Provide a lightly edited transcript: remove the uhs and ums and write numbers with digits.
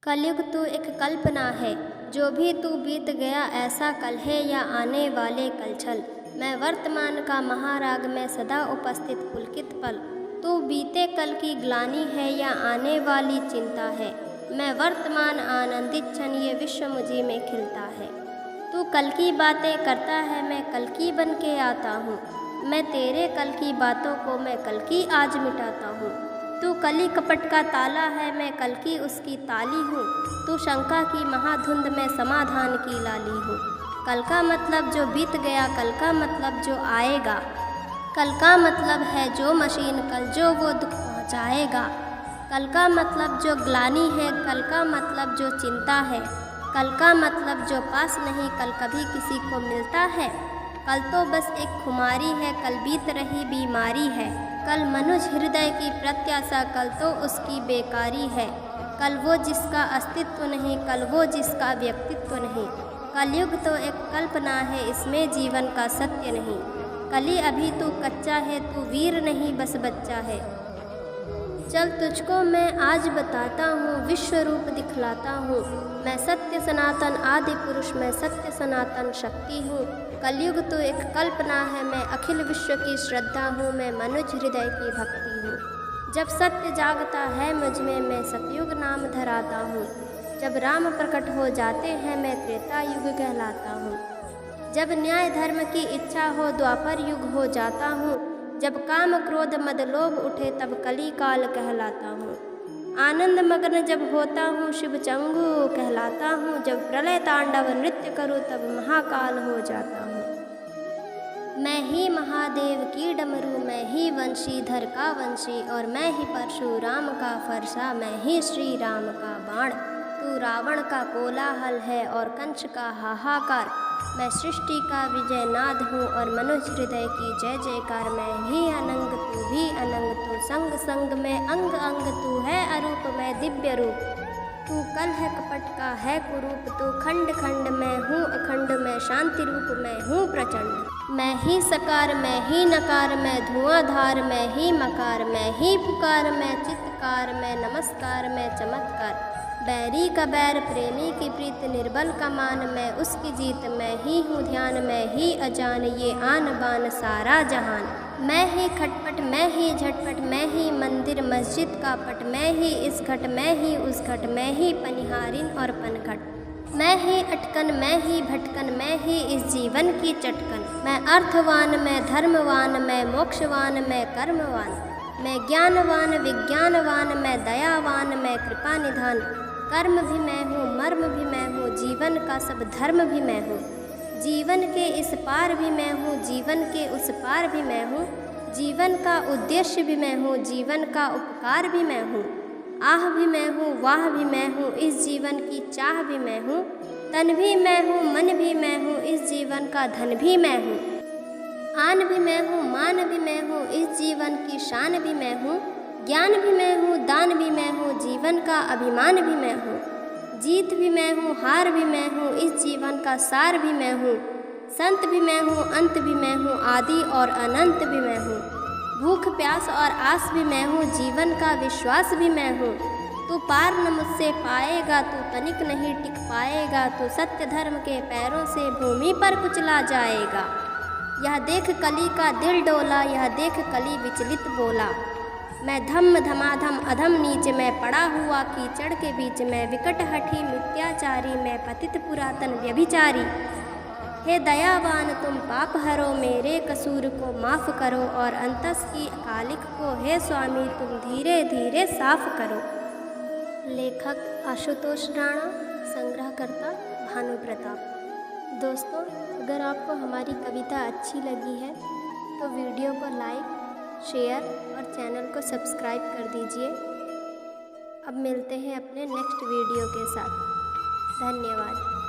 कलयुग तो एक कल्पना है, जो भी तू बीत गया ऐसा कल है या आने वाले कलछल। मैं वर्तमान का महाराग में सदा उपस्थित पुलकित पल। तू बीते कल की ग्लानि है या आने वाली चिंता है। मैं वर्तमान आनंदित क्षण ये विश्व मुझी में खिलता है। तू कल की बातें करता है, मैं कल की बन के आता हूँ। मैं तेरे कल की बातों को मैं कल की आज मिटाता हूँ। तू कली कपट का ताला है, मैं कल की उसकी ताली हूँ। तू शंका की महाधुंध में समाधान की लाली हूँ। कल का मतलब जो बीत गया, कल का मतलब जो आएगा। कल का मतलब है जो मशीन, कल जो वो दुख पहुँचाएगा। कल का मतलब जो ग्लानि है, कल का मतलब जो चिंता है। कल का मतलब जो पास नहीं, कल कभी किसी को मिलता है। कल तो बस एक खुमारी है, कल बीत रही बीमारी है। कल मनुष्य हृदय की प्रत्याशा, कल तो उसकी बेकारी है। कल वो जिसका अस्तित्व नहीं, कल वो जिसका व्यक्तित्व नहीं। कलयुग तो एक कल्पना है, इसमें जीवन का सत्य नहीं। कली अभी तू कच्चा है, तू वीर नहीं बस बच्चा है। चल तुझको मैं आज बताता हूँ, विश्व रूप दिखलाता हूँ। मैं सत्य सनातन आदि पुरुष, मैं सत्य सनातन शक्ति हूँ। कलयुग तो एक कल्पना है, मैं अखिल विश्व की श्रद्धा हूँ। मैं मनुष्य हृदय की भक्ति हूँ। जब सत्य जागता है मुझ में, मैं सतयुग नाम धराता हूँ। जब राम प्रकट हो जाते हैं, मैं त्रेता युग कहलाता हूँ। जब न्याय धर्म की इच्छा हो, द्वापर युग हो जाता हूँ। जब काम क्रोध मद लोभ उठे, तब कली काल कहलाता हूँ। आनंद मग्न जब होता हूँ, शिव चंगू कहलाता हूँ। जब प्रलय तांडव नृत्य करूँ, तब महाकाल हो जाता हूँ। मैं ही महादेव की डमरू, मैं ही वंशीधर का वंशी, और मैं ही परशुराम का फरसा, मैं ही श्री राम का बाण। तू रावण का कोलाहल है और कंस का हाहाकार। मैं सृष्टि का विजयनाद हूँ और मनुष्य हृदय की जय जयकार। मैं भी अनंग तू भी अनंग, तू संग संग में अंग अंग। तू है अरूप मैं दिव्य रूप, तू कल है कपट का है कुरूप। तू खंड खंड मैं हूँ अखंड, मैं शांति रूप मैं हूँ प्रचंड। मैं ही सकार मैं ही नकार, मैं धुआंधार मैं ही मकार। मैं ही पुकार मैं चित्कार, मैं नमस्कार मैं चमत्कार। बैरी का बैर प्रेमी की प्रीत, निर्बल का मान मैं उसकी जीत। मैं ही हूँ ध्यान मैं ही अजान, ये आन बान सारा जहान। मैं ही खटपट मैं ही झटपट, मैं ही मंदिर मस्जिद का पट। मैं ही इस घट मैं ही उस घट, मैं ही पनिहारिन और पनघट। मैं ही अटकन मैं ही भटकन, मैं ही इस जीवन की चटकन। मैं अर्थवान मैं धर्मवान, मैं मोक्षवान मैं कर्मवान। मैं ज्ञानवान विज्ञानवान, मैं दयावान मैं कृपा निधान। कर्म भी मैं हूँ मर्म भी मैं हूँ, जीवन का सब धर्म भी मैं हूँ। जीवन के इस पार भी मैं हूँ, जीवन के उस पार भी मैं हूँ। जीवन का उद्देश्य भी मैं हूँ, जीवन का उपकार भी मैं हूँ। आह भी मैं हूँ वाह भी मैं हूँ, इस जीवन की चाह भी मैं हूँ। तन भी मैं हूँ मन भी मैं हूँ, इस जीवन का धन भी मैं हूँ। आन भी मैं हूँ मान भी मैं हूँ, इस जीवन की शान भी मैं हूँ। ज्ञान भी मैं हूँ दान भी मैं हूँ, जीवन का अभिमान भी मैं हूँ। जीत भी मैं हूँ हार भी मैं हूँ, इस जीवन का सार भी मैं हूँ। संत भी मैं हूँ अंत भी मैं हूँ, आदि और अनंत भी मैं हूँ। भूख प्यास और आस भी मैं हूँ, जीवन का विश्वास भी मैं हूँ। तू पार न मुझसे पाएगा, तू तनिक नहीं टिक पाएगा। तू सत्य धर्म के पैरों से भूमि पर कुचला जाएगा। यह देख कली का दिल डोला, यह देख कली विचलित बोला। मैं धम्म धमाधम अधम नीच, मैं पड़ा हुआ कीचड़ के बीच। मैं विकट हठी मिथ्याचारी, मैं पतित पुरातन व्यभिचारी। हे दयावान तुम पाप हरो, मेरे कसूर को माफ़ करो। और अंतस की अकालिक को हे स्वामी तुम धीरे धीरे साफ करो। लेखक आशुतोष राणा, संग्रहकर्ता भानु प्रताप। दोस्तों, अगर आपको हमारी कविता अच्छी लगी है तो वीडियो को लाइक शेयर और चैनल को सब्सक्राइब कर दीजिए। अब मिलते हैं अपने नेक्स्ट वीडियो के साथ। धन्यवाद।